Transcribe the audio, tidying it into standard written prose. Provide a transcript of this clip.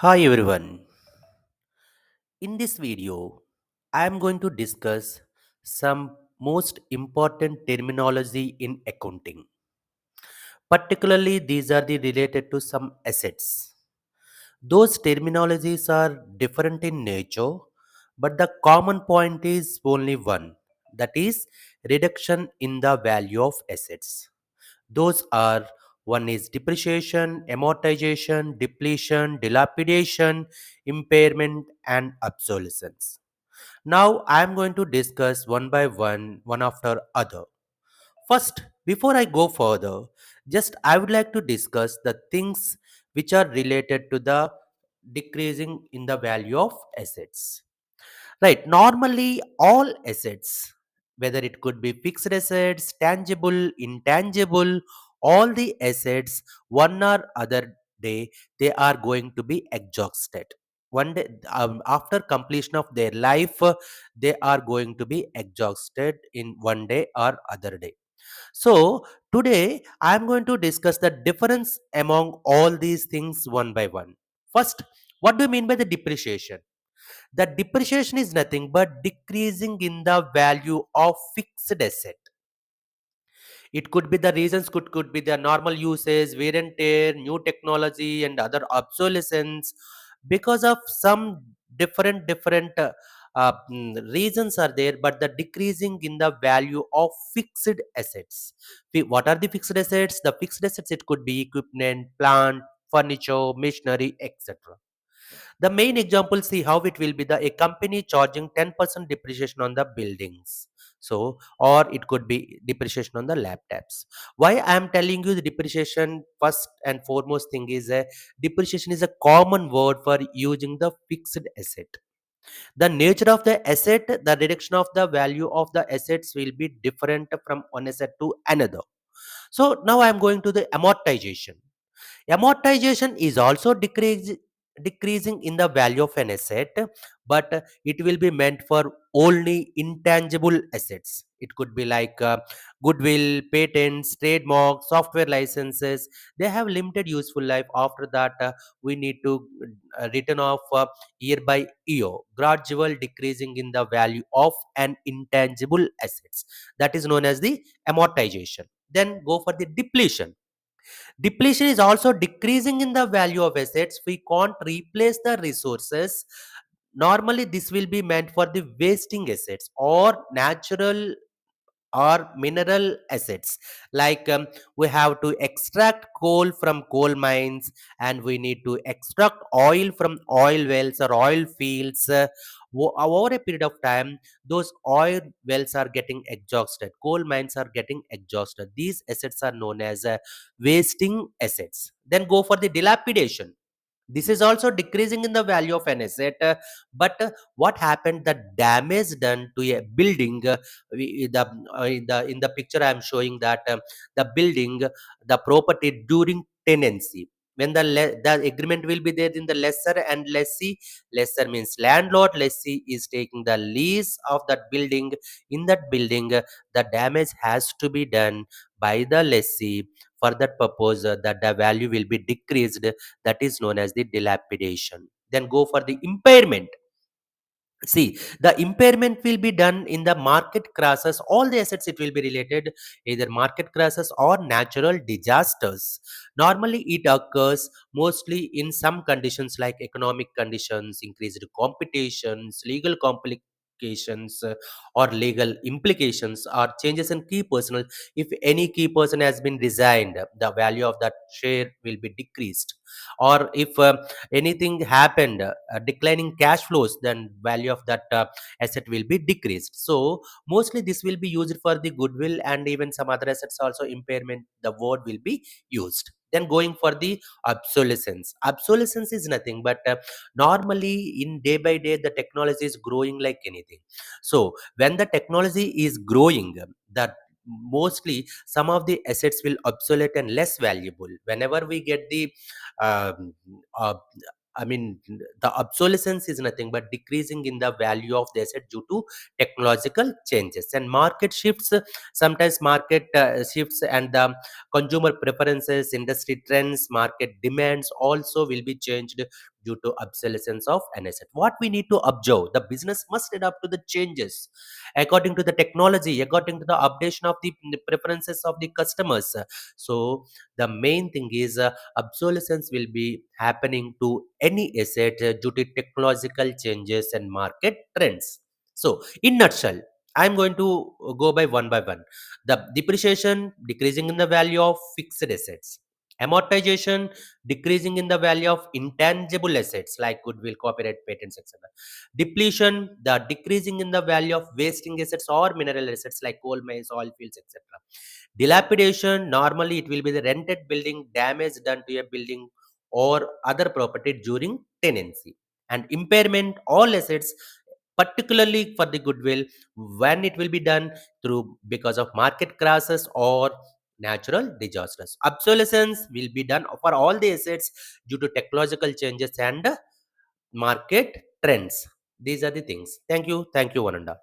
Hi everyone. In this video, I am going to discuss some most important terminology in accounting. Particularly, these are the related to some assets. Those terminologies are different in nature, but the common point is only one, that is reduction in the value of assets. Those are one is depreciation, amortization, depletion, dilapidation, impairment, and obsolescence. Now I am going to discuss one by one after other. First, before I go further, just I would like to discuss the things which are related to the decreasing in the value of assets. Right. Normally, all assets, whether it could be fixed assets, tangible, intangible, all the assets, one or other day, they are going to be exhausted. One day, after completion of their life, they are going to be exhausted in one day or other day. So, today I am going to discuss the difference among all these things one by one. First, what do you mean by the depreciation? The depreciation is nothing but decreasing in the value of fixed asset. It could be the reasons could be the normal uses, wear and tear, new technology, and other obsolescence. Because of some different reasons are there, but the decreasing in the value of fixed assets. What are the fixed assets? The fixed assets, it could be equipment, plant, furniture, machinery, etc. The main example, see how it will be the a company charging 10% depreciation on the buildings. So, or it could be depreciation on the laptops. Why I am telling you the depreciation first and foremost thing is a depreciation is a common word for using the fixed asset. The nature of the asset, the reduction of the value of the assets will be different from one asset to another. So now I am going to the amortization. Amortization is also decreasing in the value of an asset, but it will be meant for only intangible assets. It could be like goodwill, patents, trademarks, software licenses. They have limited useful life. After that, we need to return off year by year, gradual decreasing in the value of an intangible assets. That is known as the amortization. Then go for the depletion. Depletion is also decreasing in the value of assets. We can't replace the resources. Normally, this will be meant for the wasting assets or natural or mineral assets, like we have to extract coal from coal mines, and we need to extract oil from oil wells or oil fields. Over a period of time, those oil wells are getting exhausted, coal mines are getting exhausted. These assets are known as wasting assets. Then go for the dilapidation. This is also decreasing in the value of an asset, but what happened, the damage done to a building, in the picture I am showing that the building, the property during tenancy, when the agreement will be there in the lesser and lessee. Lesser means landlord, lessee is taking the lease of that building. In that building, the damage has to be done by the lessee. For that purpose, that the value will be decreased. That is known as the dilapidation. Then go for the impairment. See, the impairment will be done in the market crashes. All the assets, it will be related either market crashes or natural disasters. Normally, it occurs mostly in some conditions like economic conditions, increased competitions, legal complications, or legal implications, or changes in key personal. If any key person has been resigned, the value of that share will be decreased. Or if anything happened, declining cash flows, then value of that asset will be decreased. So mostly this will be used for the goodwill, and even some other assets also impairment, the word will be used. Then going for the obsolescence. Obsolescence is nothing but normally in day by day the technology is growing like anything. So when the technology is growing, that mostly some of the assets will obsolete and less valuable. Whenever we get the um, uh, I mean, the obsolescence is nothing but decreasing in the value of the asset due to technological changes and market shifts. Sometimes market shifts and the consumer preferences, industry trends, market demands also will be changed due to obsolescence of an asset. What we need to observe, the business must adapt to the changes according to the technology, according to the updation of the preferences of the customers. So the main thing is obsolescence will be happening to any asset due to technological changes and market trends. So in nutshell, I'm going to go by one. The depreciation, decreasing in the value of fixed assets. Amortization, decreasing in the value of intangible assets like goodwill, copyright, patents, etc. Depletion, the decreasing in the value of wasting assets or mineral assets like coal mines, oil fields, etc. Dilapidation, normally it will be the rented building, damage done to a building or other property during tenancy. And impairment, all assets, particularly for the goodwill, when it will be done through because of market crashes or natural disasters. Obsolescence will be done for all the assets due to technological changes and market trends. These are the things. Thank you. Thank you, Vananda.